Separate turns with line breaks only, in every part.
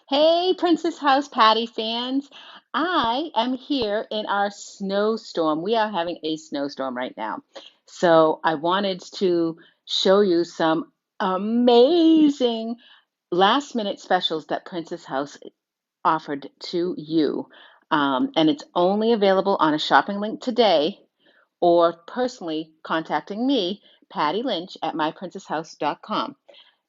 Hey, Princess House Patty fans. I am here in our snowstorm. We are having a snowstorm right now. So I wanted to show you some amazing last minute specials that Princess House offered to you. And it's only available on a shopping link today or personally contacting me, Patty Lynch at myprincesshouse.com,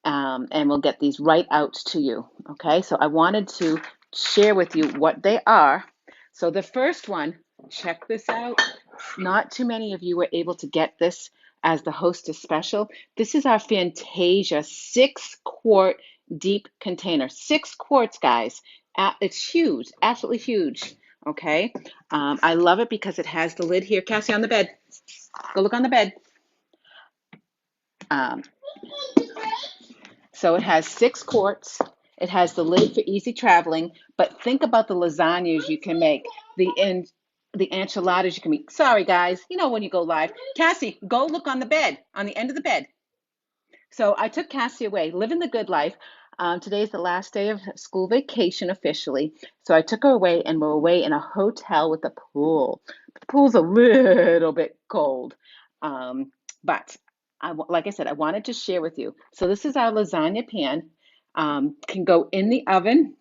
and we'll get these right out to you. Okay, so I wanted to share with you what they are. So the first one, check this out. Not too many of you were able to get this as the Hostess Special. This is our Fantasia 6 quart deep container. 6 quarts, guys. It's huge, absolutely huge. Okay, I love it because it has the lid here. Cassie, on the bed. Go look on the bed. Um, So it has 6 quarts. It has the lid for easy traveling. But think about the lasagnas you can make, the enchiladas you can make. Sorry, guys. You know when you go live. Cassie, go look on the bed, on the end of the bed. So I took Cassie away, living the good life. Today is the last day of school vacation officially. So I took her away, and we're away in a hotel with a pool. The pool's a little bit cold. But like I said, I wanted to share with you. So this is our lasagna pan. Can go in the oven,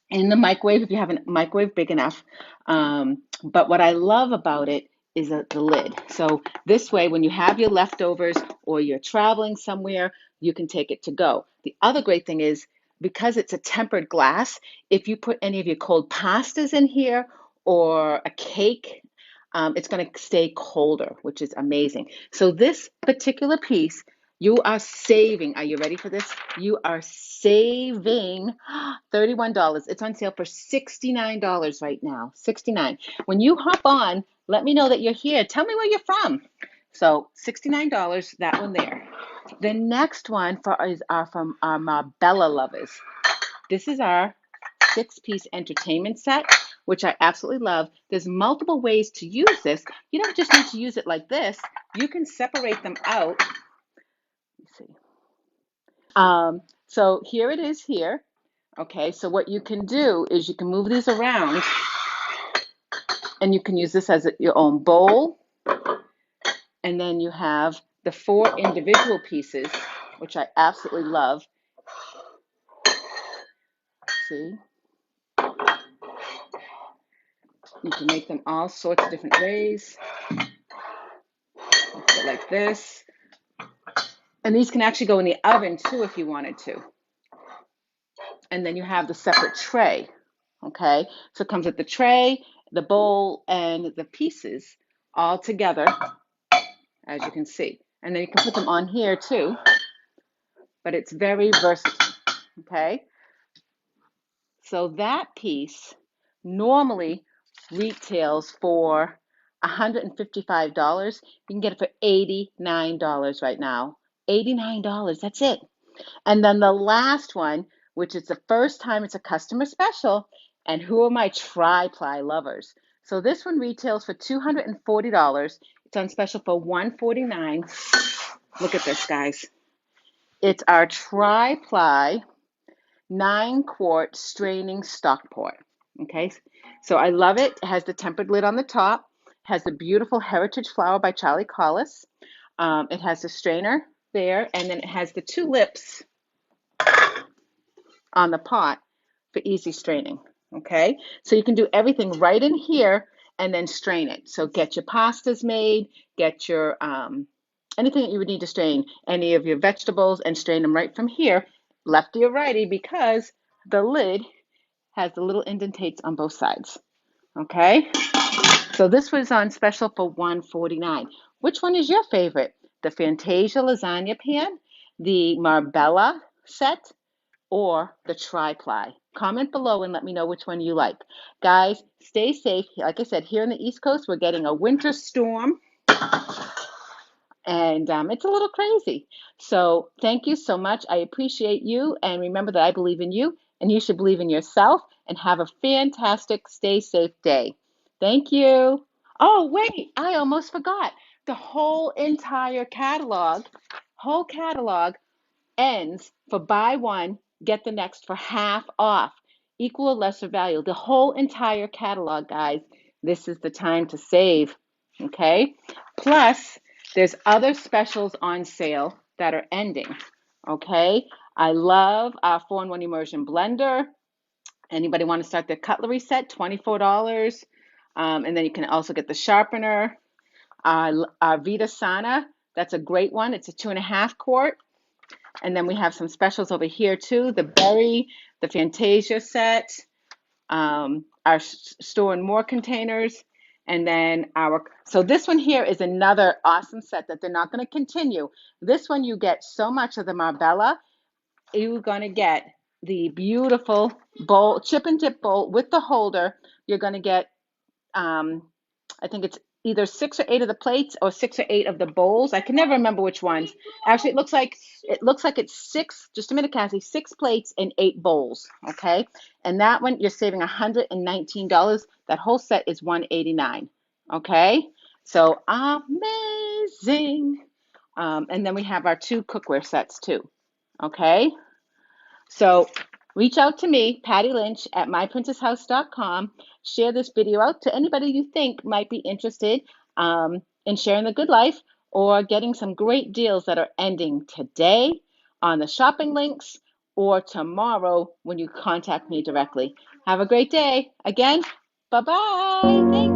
in the microwave if you have a microwave big enough. But what I love about it is the lid. So this way, when you have your leftovers or you're traveling somewhere, you can take it to go. The other great thing is because it's a tempered glass, if you put any of your cold pastas in here or a cake, it's going to stay colder, which is amazing. So this particular piece, you are saving. Are you ready for this? You are saving $31. It's on sale for $69 right now. 69. When you hop on, let me know that you're here. Tell me where you're from. So $69, that one there. The next one is from our Marbella lovers. This is our 6-piece entertainment set, which I absolutely love. There's multiple ways to use this. You don't just need to use it like this. You can separate them out. Let's see. So here it is here. Okay, so what you can do is you can move these around and you can use this as your own bowl. And then you have the 4 individual pieces, which I absolutely love. See? You can make them all sorts of different ways. Like this. And these can actually go in the oven too if you wanted to. And then you have the separate tray. Okay, so it comes with the tray, the bowl, and the pieces all together, as you can see. And then you can put them on here too, but it's very versatile. Okay, so that piece normally retails for $155. You can get it for $89 right now. $89, that's it. And then the last one, which is the first time it's a customer special, and who are my tri-ply lovers? So this one retails for $240. It's on special for $149. Look at this, guys. It's our tri-ply 9-quart straining stock pot. Okay, so I love it. It has the tempered lid on the top. It has the beautiful heritage flower by Charlie Collis. It has the strainer there, and then it has the 2 lips on the pot for easy straining. Okay, so you can do everything right in here and then strain it. So get your pastas made, get your anything that you would need to strain, any of your vegetables, and strain them right from here, lefty or righty, because the lid has the little indentates on both sides. Okay, so this was on special for $149. Which one is your favorite? The Fantasia lasagna pan, the Marbella set, or the tri-ply? Comment below and let me know which one you like. Guys, stay safe. Like I said, here in the East Coast, we're getting a winter storm, and it's a little crazy. So thank you so much. I appreciate you, and remember that I believe in you, and you should believe in yourself, and have a fantastic, stay safe day. Thank you. Oh, wait, I almost forgot. The whole entire whole catalog ends for buy one, get the next for half off. equal or lesser value. The whole entire catalog, guys. This is the time to save. Okay. Plus, there's other specials on sale that are ending. Okay. I love our 4-in-1 immersion blender. Anybody want to start their cutlery set? $24. And then you can also get the sharpener. Our Vita Sana, that's a great one. It's a 2.5 quart. And then we have some specials over here too. The Berry, the Fantasia set, our Store and More containers, and then so this one here is another awesome set that they're not going to continue. This one you get so much of the Marbella. You're going to get the beautiful bowl, chip and dip bowl with the holder. You're going to get I think it's either 6 or 8 of the plates or 6 or 8 of the bowls. I can never remember which ones. Actually, it looks like it's six. Just a minute, Cassie. 6 plates and 8 bowls. Okay, and that one you're saving $119. That whole set is $189. Okay, so amazing. And then we have our 2 cookware sets too. Okay. So reach out to me, Patty Lynch at myprincesshouse.com. Share this video out to anybody you think might be interested in sharing the good life or getting some great deals that are ending today on the shopping links or tomorrow when you contact me directly. Have a great day. Again, bye-bye. Thank you.